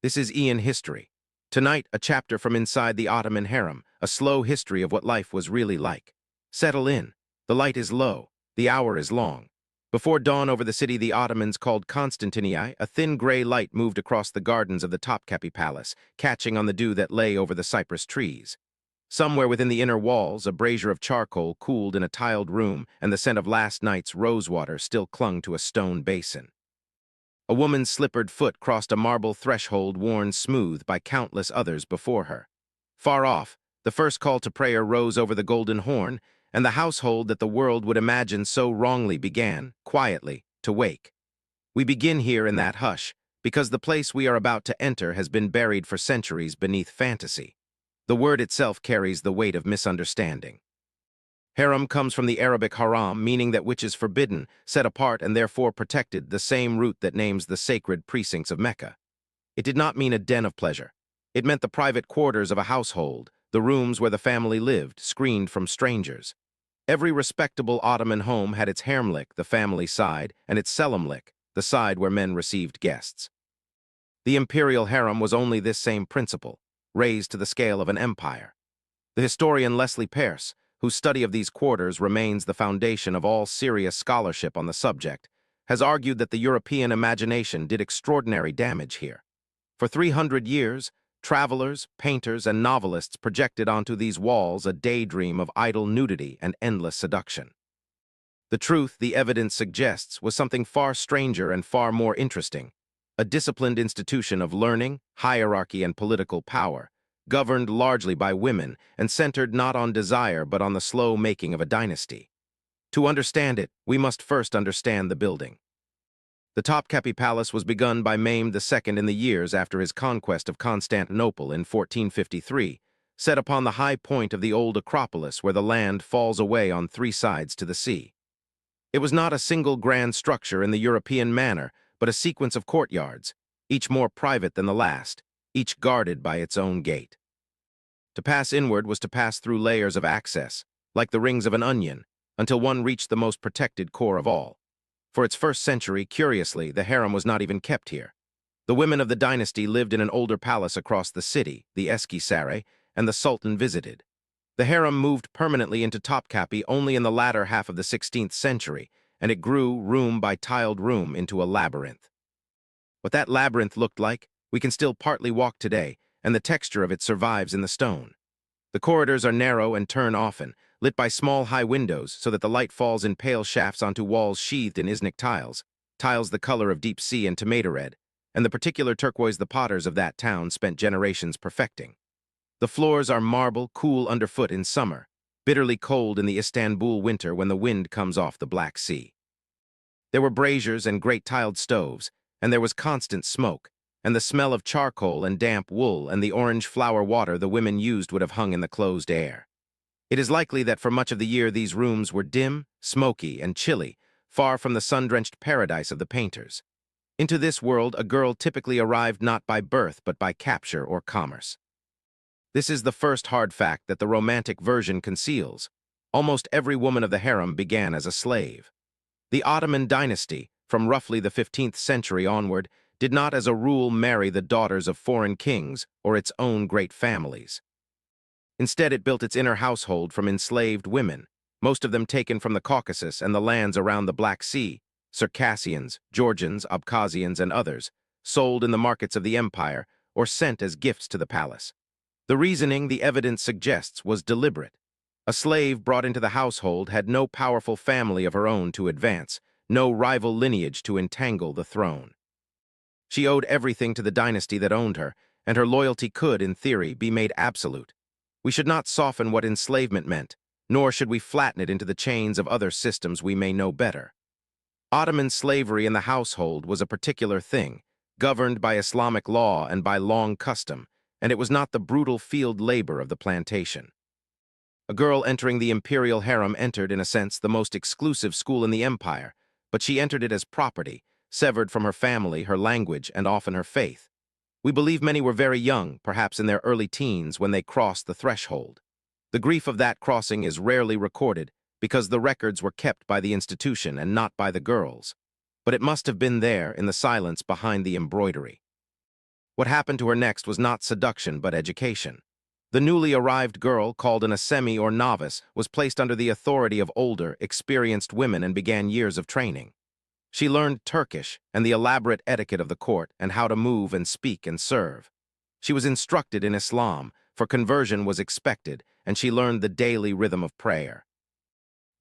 This is Aeon history. Tonight, a chapter from inside the Ottoman Harem, a slow history of what life was really like. Settle in. The light is low. The hour is long. Before dawn over the city the Ottomans called Constantinii, a thin gray light moved across the gardens of the Topkapı Palace, catching on the dew that lay over the cypress trees. Somewhere within the inner walls, a brazier of charcoal cooled in a tiled room, and the scent of last night's rosewater still clung to a stone basin. A woman's slippered foot crossed a marble threshold worn smooth by countless others before her. Far off, the first call to prayer rose over the golden horn, and the household that the world would imagine so wrongly began, quietly, to wake. We begin here in that hush, because the place we are about to enter has been buried for centuries beneath fantasy. The word itself carries the weight of misunderstanding. Harem comes from the Arabic haram, meaning that which is forbidden, set apart and therefore protected, the same root that names the sacred precincts of Mecca. It did not mean a den of pleasure. It meant the private quarters of a household, the rooms where the family lived, screened from strangers. Every respectable Ottoman home had its haremlik, the family side, and its selamlik, the side where men received guests. The imperial harem was only this same principle, raised to the scale of an empire. The historian Leslie Pearce, whose study of these quarters remains the foundation of all serious scholarship on the subject, has argued that the European imagination did extraordinary damage here. For 300 years, travelers, painters, and novelists projected onto these walls a daydream of idle nudity and endless seduction. The truth, the evidence suggests, was something far stranger and far more interesting, a disciplined institution of learning, hierarchy, and political power, governed largely by women and centered not on desire but on the slow making of a dynasty. To understand it, we must first understand the building. The Topkapı Palace was begun by Mehmed II in the years after his conquest of Constantinople in 1453, set upon the high point of the old Acropolis where the land falls away on three sides to the sea. It was not a single grand structure in the European manner, but a sequence of courtyards, each more private than the last, each guarded by its own gate. To pass inward was to pass through layers of access, like the rings of an onion, until one reached the most protected core of all. For its first century, curiously, the harem was not even kept here. The women of the dynasty lived in an older palace across the city, the Eskişehir, and the Sultan visited. The harem moved permanently into Topkapı only in the latter half of the 16th century, and it grew, room by tiled room, into a labyrinth. What that labyrinth looked like, we can still partly walk today, and the texture of it survives in the stone. The corridors are narrow and turn often, lit by small high windows so that the light falls in pale shafts onto walls sheathed in Iznik tiles, tiles the color of deep sea and tomato red, and the particular turquoise the potters of that town spent generations perfecting. The floors are marble, cool underfoot in summer, bitterly cold in the Istanbul winter when the wind comes off the Black Sea. There were braziers and great tiled stoves, and there was constant smoke, and the smell of charcoal and damp wool and the orange flower water the women used would have hung in the closed air. It is likely that for much of the year these rooms were dim, smoky, and chilly, far from the sun-drenched paradise of the painters. Into this world a girl typically arrived not by birth but by capture or commerce. This is the first hard fact that the romantic version conceals. Almost every woman of the harem began as a slave. The Ottoman dynasty, from roughly the 15th century onward, did not as a rule marry the daughters of foreign kings or its own great families. Instead, it built its inner household from enslaved women, most of them taken from the Caucasus and the lands around the Black Sea, Circassians, Georgians, Abkhazians, and others, sold in the markets of the empire or sent as gifts to the palace. The reasoning, the evidence suggests, was deliberate. A slave brought into the household had no powerful family of her own to advance, no rival lineage to entangle the throne. She owed everything to the dynasty that owned her, and her loyalty could, in theory, be made absolute. We should not soften what enslavement meant, nor should we flatten it into the chains of other systems we may know better. Ottoman slavery in the household was a particular thing, governed by Islamic law and by long custom, and it was not the brutal field labor of the plantation. A girl entering the imperial harem entered, in a sense, the most exclusive school in the empire, but she entered it as property, severed from her family, her language, and often her faith. We believe many were very young, perhaps in their early teens, when they crossed the threshold. The grief of that crossing is rarely recorded because the records were kept by the institution and not by the girls. But it must have been there, in the silence behind the embroidery. What happened to her next was not seduction but education. The newly arrived girl, called an asemi or novice, was placed under the authority of older, experienced women and began years of training. She learned Turkish and the elaborate etiquette of the court and how to move and speak and serve. She was instructed in Islam, for conversion was expected, and she learned the daily rhythm of prayer.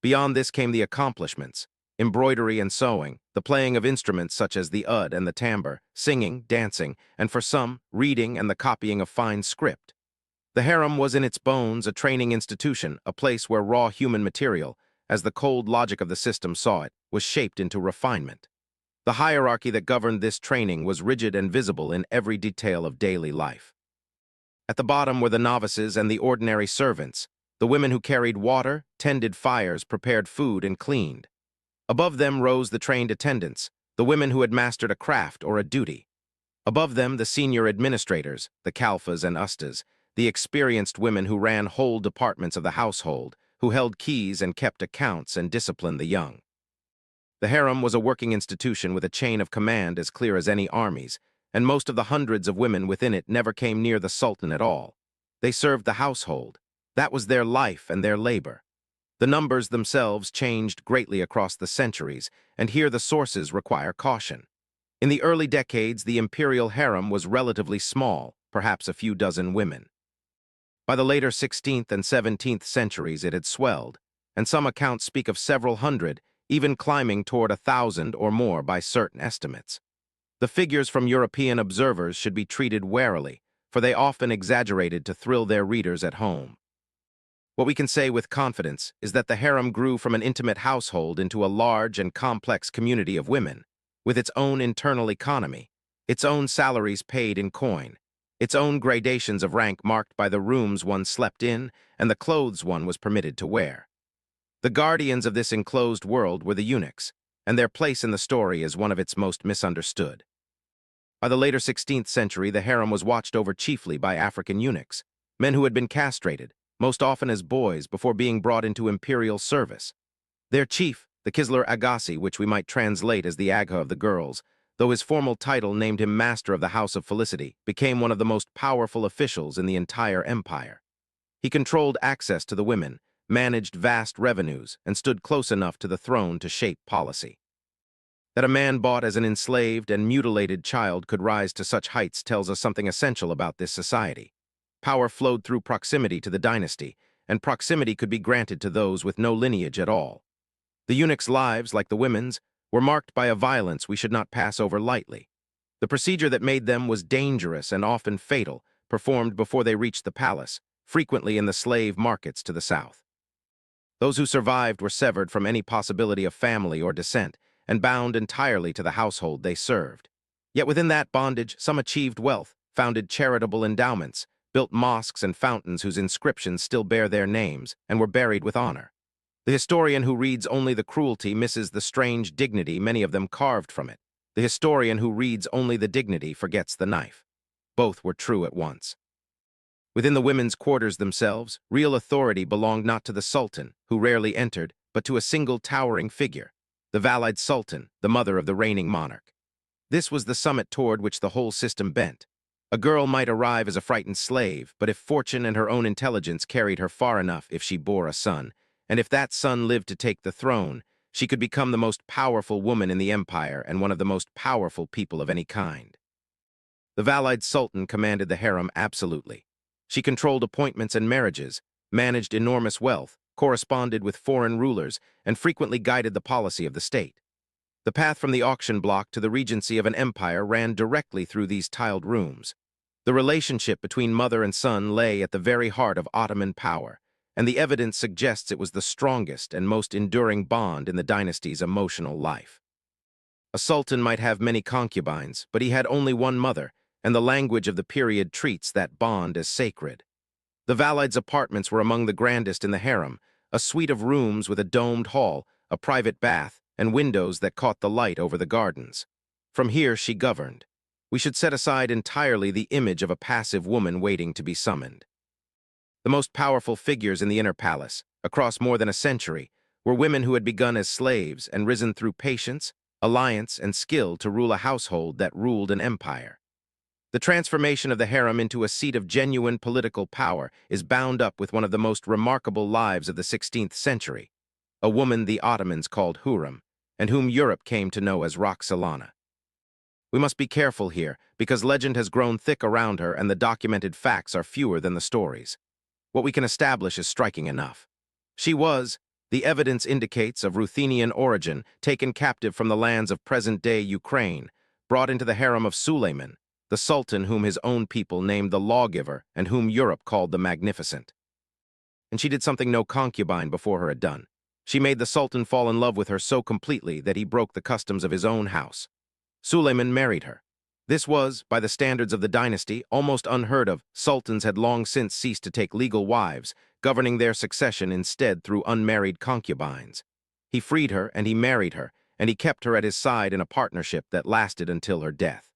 Beyond this came the accomplishments: embroidery and sewing, the playing of instruments such as the oud and the tambour, singing, dancing, and for some, reading and the copying of fine script. The harem was in its bones a training institution, a place where raw human material, as the cold logic of the system saw it, was shaped into refinement. The hierarchy that governed this training was rigid and visible in every detail of daily life. At the bottom were the novices and the ordinary servants, the women who carried water, tended fires, prepared food, and cleaned. Above them rose the trained attendants, the women who had mastered a craft or a duty. Above them, the senior administrators, the kalfas and ustas, the experienced women who ran whole departments of the household, who held keys and kept accounts and disciplined the young. The harem was a working institution with a chain of command as clear as any army's, and most of the hundreds of women within it never came near the Sultan at all. They served the household. That was their life and their labor. The numbers themselves changed greatly across the centuries, and here the sources require caution. In the early decades, the imperial harem was relatively small, perhaps a few dozen women. By the later 16th and 17th centuries, it had swelled, and some accounts speak of several hundred, even climbing toward 1,000 or more by certain estimates. The figures from European observers should be treated warily, for they often exaggerated to thrill their readers at home. What we can say with confidence is that the harem grew from an intimate household into a large and complex community of women, with its own internal economy, its own salaries paid in coin, its own gradations of rank marked by the rooms one slept in and the clothes one was permitted to wear. The guardians of this enclosed world were the eunuchs, and their place in the story is one of its most misunderstood. By the later 16th century, the harem was watched over chiefly by African eunuchs, men who had been castrated, most often as boys, before being brought into imperial service. Their chief, the Kisler Agassi, which we might translate as the Agha of the girls, though his formal title named him Master of the House of Felicity, became one of the most powerful officials in the entire empire. He controlled access to the women, managed vast revenues, and stood close enough to the throne to shape policy. That a man bought as an enslaved and mutilated child could rise to such heights tells us something essential about this society. Power flowed through proximity to the dynasty, and proximity could be granted to those with no lineage at all. The eunuchs' lives, like the women's, were marked by a violence we should not pass over lightly. The procedure that made them was dangerous and often fatal, performed before they reached the palace, frequently in the slave markets to the south. Those who survived were severed from any possibility of family or descent, and bound entirely to the household they served. Yet within that bondage, some achieved wealth, founded charitable endowments, built mosques and fountains whose inscriptions still bear their names, and were buried with honor. The historian who reads only the cruelty misses the strange dignity many of them carved from it. The historian who reads only the dignity forgets the knife. Both were true at once. Within the women's quarters themselves, real authority belonged not to the Sultan, who rarely entered, but to a single towering figure, the Valide Sultan, the mother of the reigning monarch. This was the summit toward which the whole system bent. A girl might arrive as a frightened slave, but if fortune and her own intelligence carried her far enough, if she bore a son, and if that son lived to take the throne, she could become the most powerful woman in the empire and one of the most powerful people of any kind. The Valide Sultan commanded the harem absolutely. She controlled appointments and marriages, managed enormous wealth, corresponded with foreign rulers, and frequently guided the policy of the state. The path from the auction block to the regency of an empire ran directly through these tiled rooms. The relationship between mother and son lay at the very heart of Ottoman power, and the evidence suggests it was the strongest and most enduring bond in the dynasty's emotional life. A sultan might have many concubines, but he had only one mother, and the language of the period treats that bond as sacred. The Valide's apartments were among the grandest in the harem, a suite of rooms with a domed hall, a private bath, and windows that caught the light over the gardens. From here she governed. We should set aside entirely the image of a passive woman waiting to be summoned. The most powerful figures in the inner palace, across more than a century, were women who had begun as slaves and risen through patience, alliance, and skill to rule a household that ruled an empire. The transformation of the harem into a seat of genuine political power is bound up with one of the most remarkable lives of the 16th century, a woman the Ottomans called Hürrem, and whom Europe came to know as Roxolana. We must be careful here, because legend has grown thick around her and the documented facts are fewer than the stories. What we can establish is striking enough. She was, the evidence indicates, of Ruthenian origin, taken captive from the lands of present-day Ukraine, brought into the harem of Suleiman, the Sultan whom his own people named the Lawgiver and whom Europe called the Magnificent. And she did something no concubine before her had done. She made the Sultan fall in love with her so completely that he broke the customs of his own house. Suleiman married her. This was, by the standards of the dynasty, almost unheard of. Sultans had long since ceased to take legal wives, governing their succession instead through unmarried concubines. He freed her and he married her, and he kept her at his side in a partnership that lasted until her death.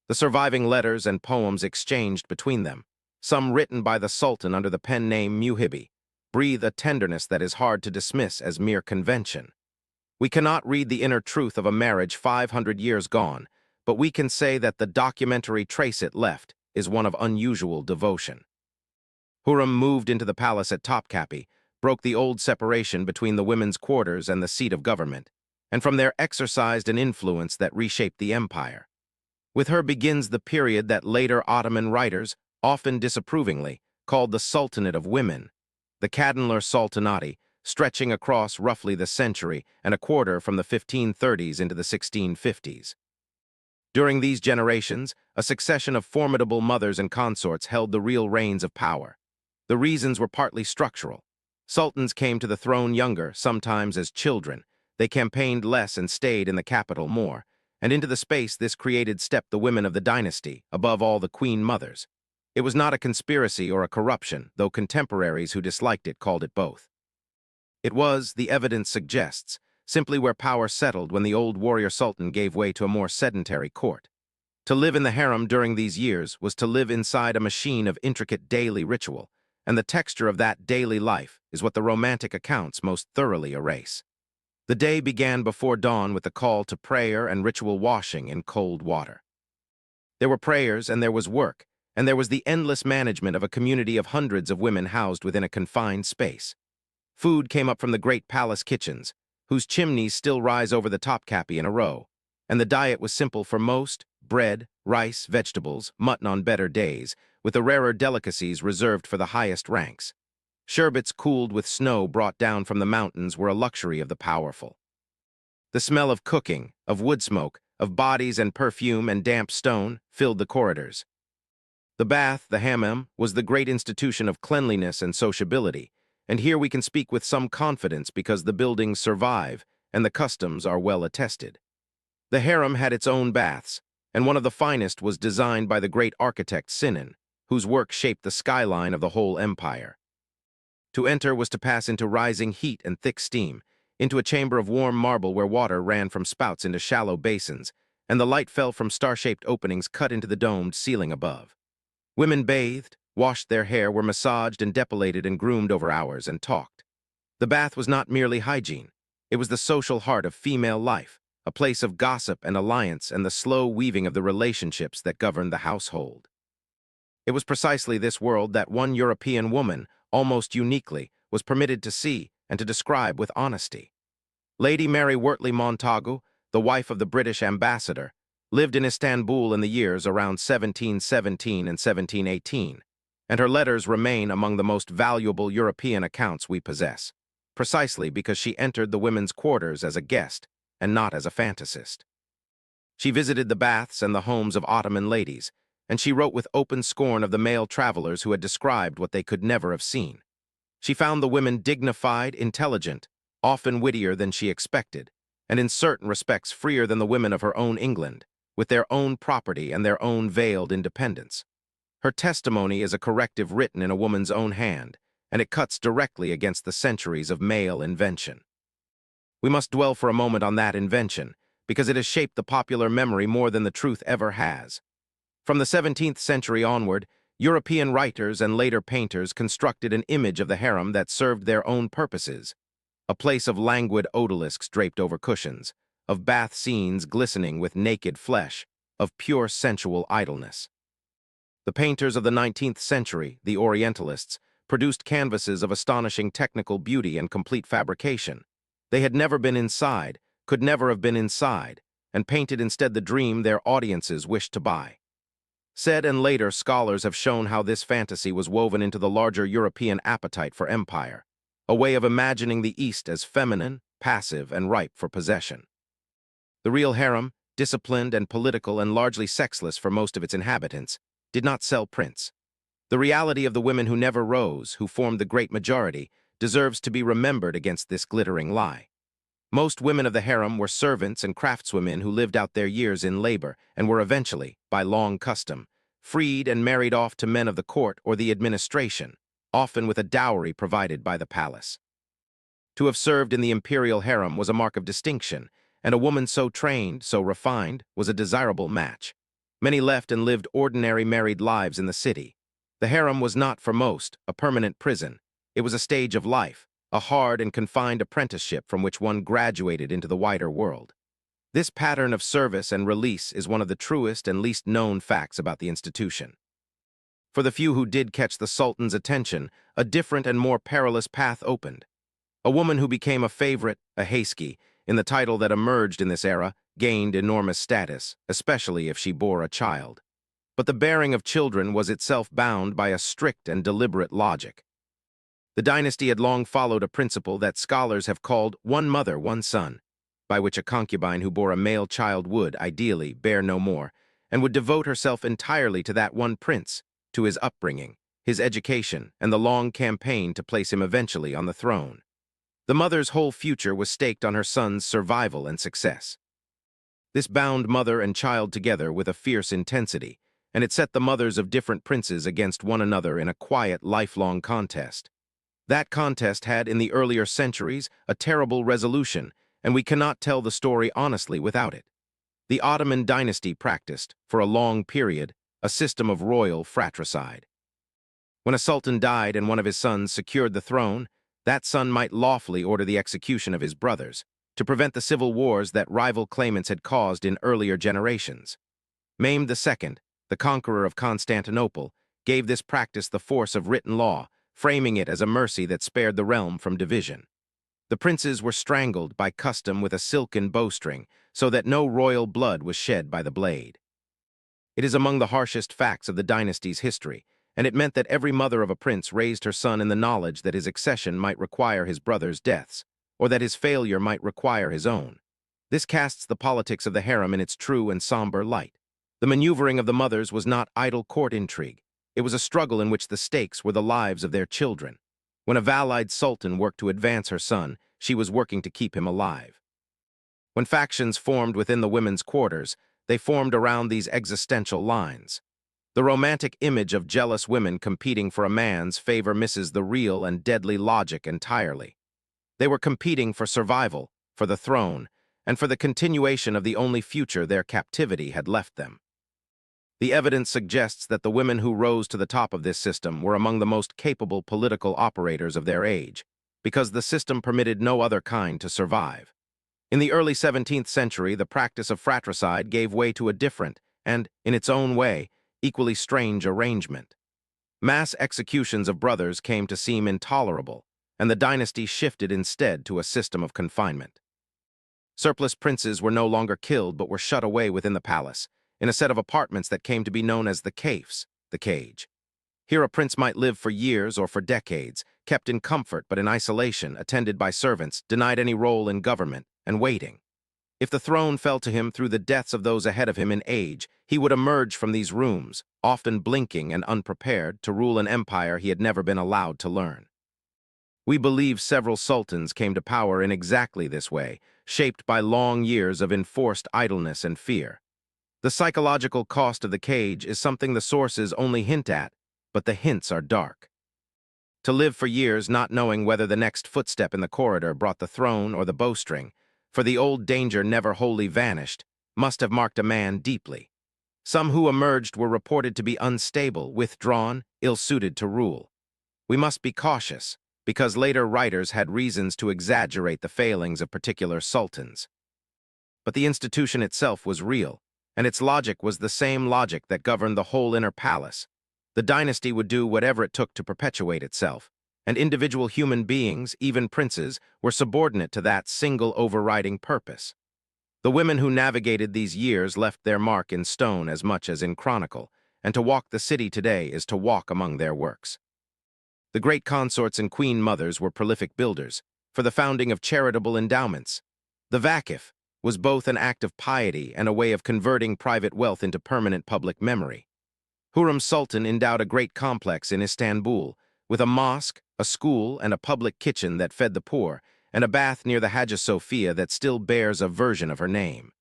The surviving letters and poems exchanged between them, some written by the Sultan under the pen name Muhibi, breathe a tenderness that is hard to dismiss as mere convention. We cannot read the inner truth of a marriage 500 years gone, but we can say that the documentary trace it left is one of unusual devotion. Hürrem moved into the palace at Topkapı, broke the old separation between the women's quarters and the seat of government, and from there exercised an influence that reshaped the empire. With her begins the period that later Ottoman writers, often disapprovingly, called the Sultanate of Women, the Kadınlar Sultanati, stretching across roughly the century and a quarter from the 1530s into the 1650s. During these generations, a succession of formidable mothers and consorts held the real reins of power. The reasons were partly structural. Sultans came to the throne younger, sometimes as children. They campaigned less and stayed in the capital more, and into the space this created stepped the women of the dynasty, above all the queen mothers. It was not a conspiracy or a corruption, though contemporaries who disliked it called it both. It was, the evidence suggests, simply where power settled when the old warrior sultan gave way to a more sedentary court. To live in the harem during these years was to live inside a machine of intricate daily ritual, and the texture of that daily life is what the romantic accounts most thoroughly erase. The day began before dawn with the call to prayer and ritual washing in cold water. There were prayers and there was work, and there was the endless management of a community of hundreds of women housed within a confined space. Food came up from the great palace kitchens, whose chimneys still rise over the Topkapı in a row, and the diet was simple for most: bread, rice, vegetables, mutton on better days, with the rarer delicacies reserved for the highest ranks. Sherbets cooled with snow brought down from the mountains were a luxury of the powerful. The smell of cooking, of wood smoke, of bodies and perfume and damp stone filled the corridors. The bath, the hammam, was the great institution of cleanliness and sociability, and here we can speak with some confidence because the buildings survive and the customs are well attested. The harem had its own baths, and one of the finest was designed by the great architect Sinan, whose work shaped the skyline of the whole empire. To enter was to pass into rising heat and thick steam, into a chamber of warm marble where water ran from spouts into shallow basins, and the light fell from star-shaped openings cut into the domed ceiling above. Women bathed, washed their hair, were massaged and depilated and groomed over hours, and talked. The bath was not merely hygiene. It was the social heart of female life, a place of gossip and alliance and the slow weaving of the relationships that governed the household. It was precisely this world that one European woman, almost uniquely, was permitted to see and to describe with honesty. Lady Mary Wortley Montagu, the wife of the British ambassador, lived in Istanbul in the years around 1717 and 1718, and her letters remain among the most valuable European accounts we possess, precisely because she entered the women's quarters as a guest and not as a fantasist. She visited the baths and the homes of Ottoman ladies, and she wrote with open scorn of the male travelers who had described what they could never have seen. She found the women dignified, intelligent, often wittier than she expected, and in certain respects freer than the women of her own England, with their own property and their own veiled independence. Her testimony is a corrective written in a woman's own hand, and it cuts directly against the centuries of male invention. We must dwell for a moment on that invention, because it has shaped the popular memory more than the truth ever has. From the 17th century onward, European writers and later painters constructed an image of the harem that served their own purposes: a place of languid odalisques draped over cushions, of bath scenes glistening with naked flesh, of pure sensual idleness. The painters of the 19th century, the Orientalists, produced canvases of astonishing technical beauty and complete fabrication. They had never been inside, could never have been inside, and painted instead the dream their audiences wished to buy. Said and later scholars have shown how this fantasy was woven into the larger European appetite for empire, a way of imagining the East as feminine, passive, and ripe for possession. The real harem, disciplined and political and largely sexless for most of its inhabitants, did not sell prints. The reality of the women who never rose, who formed the great majority, deserves to be remembered against this glittering lie. Most women of the harem were servants and craftswomen who lived out their years in labor and were eventually, by long custom, freed and married off to men of the court or the administration, often with a dowry provided by the palace. To have served in the imperial harem was a mark of distinction, and a woman so trained, so refined, was a desirable match. Many left and lived ordinary married lives in the city. The harem was not, for most, a permanent prison. It was a stage of life, a hard and confined apprenticeship from which one graduated into the wider world. This pattern of service and release is one of the truest and least known facts about the institution. For the few who did catch the Sultan's attention, a different and more perilous path opened. A woman who became a favorite, a Hayski, in the title that emerged in this era, gained enormous status, especially if she bore a child. But the bearing of children was itself bound by a strict and deliberate logic. The dynasty had long followed a principle that scholars have called one mother, one son, by which a concubine who bore a male child would, ideally, bear no more, and would devote herself entirely to that one prince, to his upbringing, his education, and the long campaign to place him eventually on the throne. The mother's whole future was staked on her son's survival and success. This bound mother and child together with a fierce intensity, and it set the mothers of different princes against one another in a quiet, lifelong contest. That contest had, in the earlier centuries, a terrible resolution, and we cannot tell the story honestly without it. The Ottoman dynasty practiced, for a long period, a system of royal fratricide. When a sultan died and one of his sons secured the throne, that son might lawfully order the execution of his brothers, to prevent the civil wars that rival claimants had caused in earlier generations. Mehmed II, the conqueror of Constantinople, gave this practice the force of written law, framing it as a mercy that spared the realm from division. The princes were strangled by custom with a silken bowstring, so that no royal blood was shed by the blade. It is among the harshest facts of the dynasty's history, and it meant that every mother of a prince raised her son in the knowledge that his accession might require his brothers' deaths, or that his failure might require his own. This casts the politics of the harem in its true and somber light. The maneuvering of the mothers was not idle court intrigue. It was a struggle in which the stakes were the lives of their children. When a Valide sultan worked to advance her son, she was working to keep him alive. When factions formed within the women's quarters, they formed around these existential lines. The romantic image of jealous women competing for a man's favor misses the real and deadly logic entirely. They were competing for survival, for the throne, and for the continuation of the only future their captivity had left them. The evidence suggests that the women who rose to the top of this system were among the most capable political operators of their age, because the system permitted no other kind to survive. In the early 17th century, the practice of fratricide gave way to a different, and, in its own way, equally strange arrangement. Mass executions of brothers came to seem intolerable, and the dynasty shifted instead to a system of confinement. Surplus princes were no longer killed but were shut away within the palace, in a set of apartments that came to be known as the caves, the cage. Here a prince might live for years or for decades, kept in comfort but in isolation, attended by servants, denied any role in government, and waiting. If the throne fell to him through the deaths of those ahead of him in age, he would emerge from these rooms, often blinking and unprepared, to rule an empire he had never been allowed to learn. We believe several sultans came to power in exactly this way, shaped by long years of enforced idleness and fear. The psychological cost of the cage is something the sources only hint at, but the hints are dark. To live for years not knowing whether the next footstep in the corridor brought the throne or the bowstring, for the old danger never wholly vanished, must have marked a man deeply. Some who emerged were reported to be unstable, withdrawn, ill-suited to rule. We must be cautious, because later writers had reasons to exaggerate the failings of particular sultans. But the institution itself was real, and its logic was the same logic that governed the whole inner palace. The dynasty would do whatever it took to perpetuate itself, and individual human beings, even princes, were subordinate to that single overriding purpose. The women who navigated these years left their mark in stone as much as in chronicle, and to walk the city today is to walk among their works. The great consorts and queen mothers were prolific builders, for the founding of charitable endowments. The vakif was both an act of piety and a way of converting private wealth into permanent public memory. Hürrem Sultan endowed a great complex in Istanbul, with a mosque, a school, and a public kitchen that fed the poor, and a bath near the Hagia Sophia that still bears a version of her name.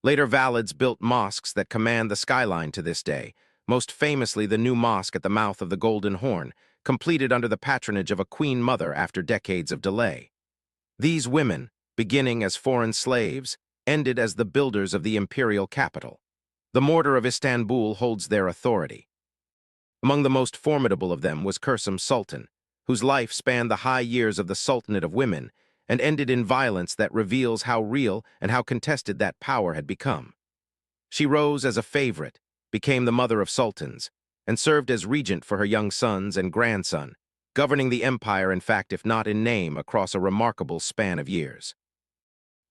Later Valides built mosques that command the skyline to this day, most famously the new mosque at the mouth of the Golden Horn, completed under the patronage of a queen mother after decades of delay. These women, beginning as foreign slaves, ended as the builders of the imperial capital. The mortar of Istanbul holds their authority. Among the most formidable of them was Kösem Sultan, whose life spanned the high years of the Sultanate of women and ended in violence that reveals how real and how contested that power had become. She rose as a favorite, became the mother of sultans, and served as regent for her young sons and grandson, governing the empire, in fact, if not in name, across a remarkable span of years.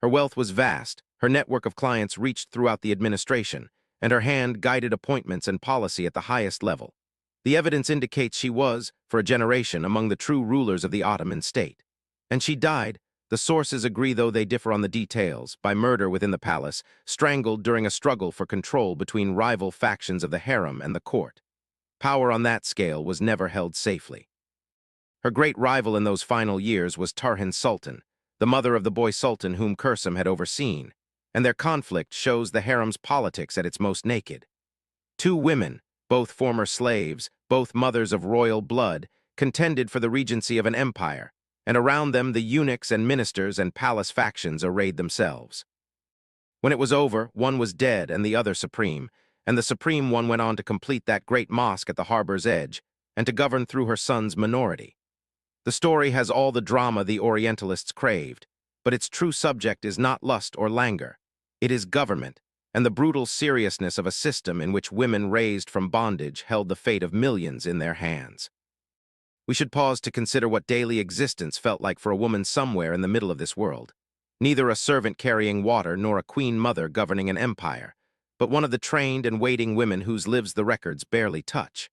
Her wealth was vast, her network of clients reached throughout the administration, and her hand guided appointments and policy at the highest level. The evidence indicates she was, for a generation, among the true rulers of the Ottoman state. And she died, the sources agree though they differ on the details, by murder within the palace, strangled during a struggle for control between rival factions of the harem and the court. Power on that scale was never held safely. Her great rival in those final years was Turhan Sultan, the mother of the boy Sultan whom Kösem had overseen, and their conflict shows the harem's politics at its most naked. Two women, both former slaves, both mothers of royal blood, contended for the regency of an empire, and around them the eunuchs and ministers and palace factions arrayed themselves. When it was over, one was dead and the other supreme, and the supreme one went on to complete that great mosque at the harbor's edge, and to govern through her son's minority. The story has all the drama the Orientalists craved, but its true subject is not lust or languor. It is government, and the brutal seriousness of a system in which women raised from bondage held the fate of millions in their hands. We should pause to consider what daily existence felt like for a woman somewhere in the middle of this world. Neither a servant carrying water nor a queen mother governing an empire, but one of the trained and waiting women whose lives the records barely touch.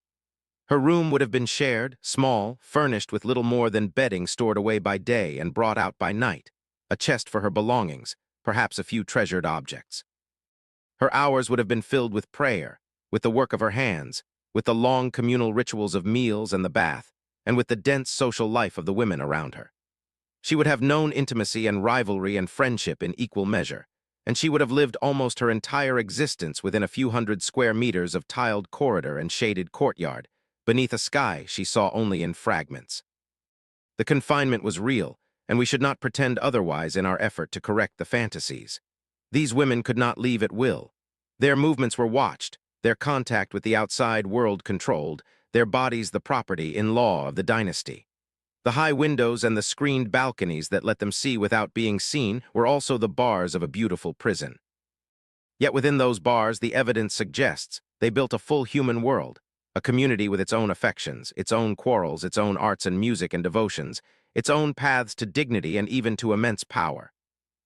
Her room would have been shared, small, furnished with little more than bedding stored away by day and brought out by night, a chest for her belongings, perhaps a few treasured objects. Her hours would have been filled with prayer, with the work of her hands, with the long communal rituals of meals and the bath, and with the dense social life of the women around her. She would have known intimacy and rivalry and friendship in equal measure, and she would have lived almost her entire existence within a few hundred square meters of tiled corridor and shaded courtyard, beneath a sky she saw only in fragments. The confinement was real, and we should not pretend otherwise in our effort to correct the fantasies. These women could not leave at will. Their movements were watched, their contact with the outside world controlled, their bodies the property in law of the dynasty. The high windows and the screened balconies that let them see without being seen were also the bars of a beautiful prison. Yet within those bars, the evidence suggests, they built a full human world, a community with its own affections, its own quarrels, its own arts and music and devotions, its own paths to dignity and even to immense power.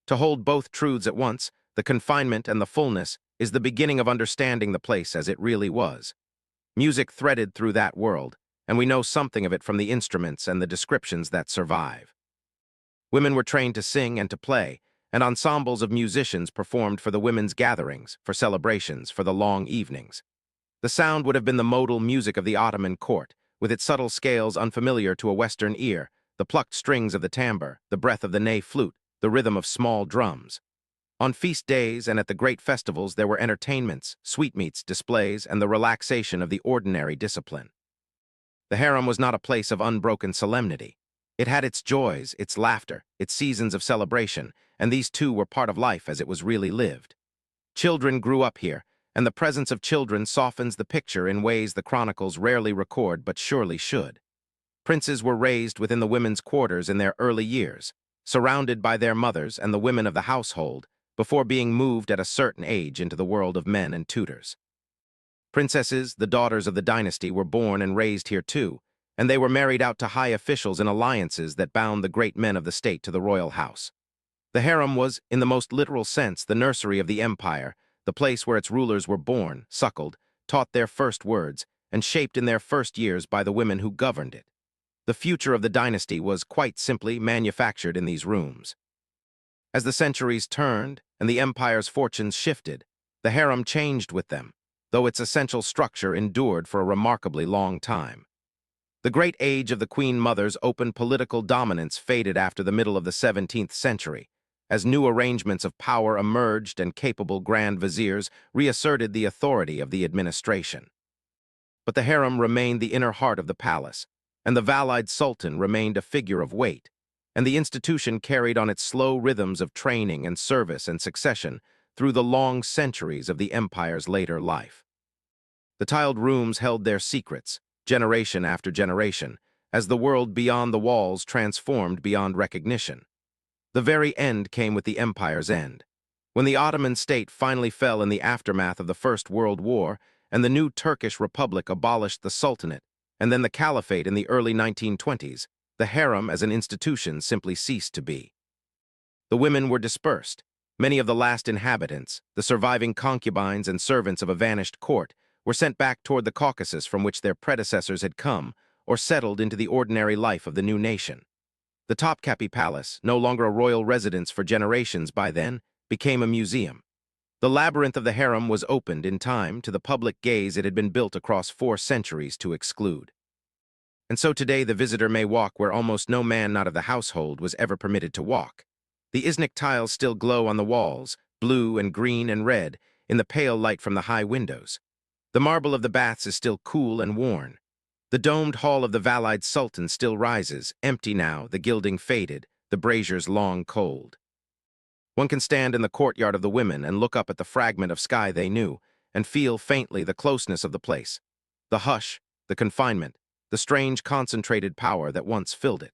To hold both truths at once, the confinement and the fullness, is the beginning of understanding the place as it really was. Music threaded through that world, and we know something of it from the instruments and the descriptions that survive. Women were trained to sing and to play, and ensembles of musicians performed for the women's gatherings, for celebrations, for the long evenings. The sound would have been the modal music of the Ottoman court, with its subtle scales unfamiliar to a Western ear, the plucked strings of the tambour, the breath of the ney flute, the rhythm of small drums. On feast days and at the great festivals there were entertainments, sweetmeats, displays, and the relaxation of the ordinary discipline. The harem was not a place of unbroken solemnity. It had its joys, its laughter, its seasons of celebration, and these too were part of life as it was really lived. Children grew up here, and the presence of children softens the picture in ways the chronicles rarely record but surely should. Princes were raised within the women's quarters in their early years, surrounded by their mothers and the women of the household, before being moved at a certain age into the world of men and tutors. Princesses, the daughters of the dynasty, were born and raised here too, and they were married out to high officials in alliances that bound the great men of the state to the royal house. The harem was, in the most literal sense, the nursery of the empire, the place where its rulers were born, suckled, taught their first words, and shaped in their first years by the women who governed it. The future of the dynasty was quite simply manufactured in these rooms. As the centuries turned and the empire's fortunes shifted, the harem changed with them, though its essential structure endured for a remarkably long time. The great age of the queen mother's open political dominance faded after the middle of the 17th century, as new arrangements of power emerged and capable grand viziers reasserted the authority of the administration. But the harem remained the inner heart of the palace, and the Valide Sultan remained a figure of weight, and the institution carried on its slow rhythms of training and service and succession through the long centuries of the empire's later life. The tiled rooms held their secrets, generation after generation, as the world beyond the walls transformed beyond recognition. The very end came with the empire's end. When the Ottoman state finally fell in the aftermath of the First World War and the new Turkish Republic abolished the Sultanate and then the Caliphate in the early 1920s, the harem as an institution simply ceased to be. The women were dispersed. Many of the last inhabitants, the surviving concubines and servants of a vanished court, were sent back toward the Caucasus from which their predecessors had come, or settled into the ordinary life of the new nation. The Topkapı Palace, no longer a royal residence for generations by then, became a museum. The labyrinth of the harem was opened in time to the public gaze it had been built across 4 centuries to exclude. And so today the visitor may walk where almost no man not of the household was ever permitted to walk. The Iznik tiles still glow on the walls, blue and green and red, in the pale light from the high windows. The marble of the baths is still cool and worn. The domed hall of the Valide Sultan still rises, empty now, the gilding faded, the braziers long cold. One can stand in the courtyard of the women and look up at the fragment of sky they knew, and feel faintly the closeness of the place, the hush, the confinement, the strange concentrated power that once filled it.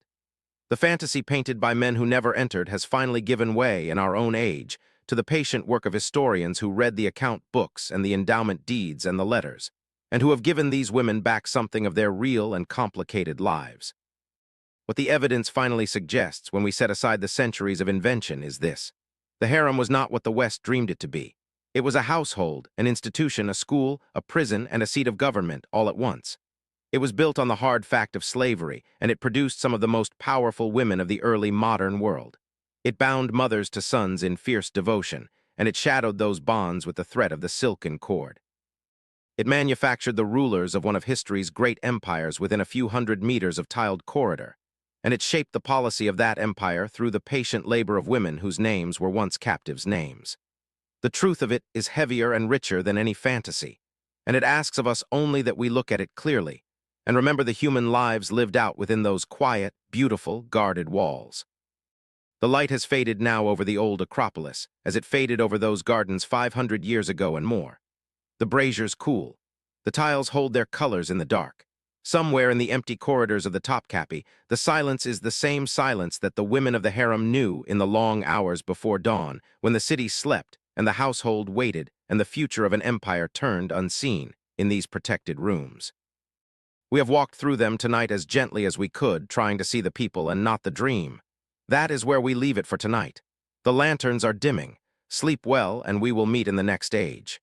The fantasy painted by men who never entered has finally given way in our own age to the patient work of historians who read the account books and the endowment deeds and the letters, and who have given these women back something of their real and complicated lives. What the evidence finally suggests when we set aside the centuries of invention is this. The harem was not what the West dreamed it to be. It was a household, an institution, a school, a prison, and a seat of government all at once. It was built on the hard fact of slavery, and it produced some of the most powerful women of the early modern world. It bound mothers to sons in fierce devotion, and it shadowed those bonds with the thread of the silken cord. It manufactured the rulers of one of history's great empires within a few hundred meters of tiled corridor, and it shaped the policy of that empire through the patient labor of women whose names were once captives' names. The truth of it is heavier and richer than any fantasy, and it asks of us only that we look at it clearly, and remember the human lives lived out within those quiet, beautiful, guarded walls. The light has faded now over the old Acropolis, as it faded over those gardens 500 years ago and more. The braziers cool. The tiles hold their colors in the dark. Somewhere in the empty corridors of the Topkapı, the silence is the same silence that the women of the harem knew in the long hours before dawn, when the city slept and the household waited and the future of an empire turned unseen in these protected rooms. We have walked through them tonight as gently as we could, trying to see the people and not the dream. That is where we leave it for tonight. The lanterns are dimming. Sleep well, and we will meet in the next age.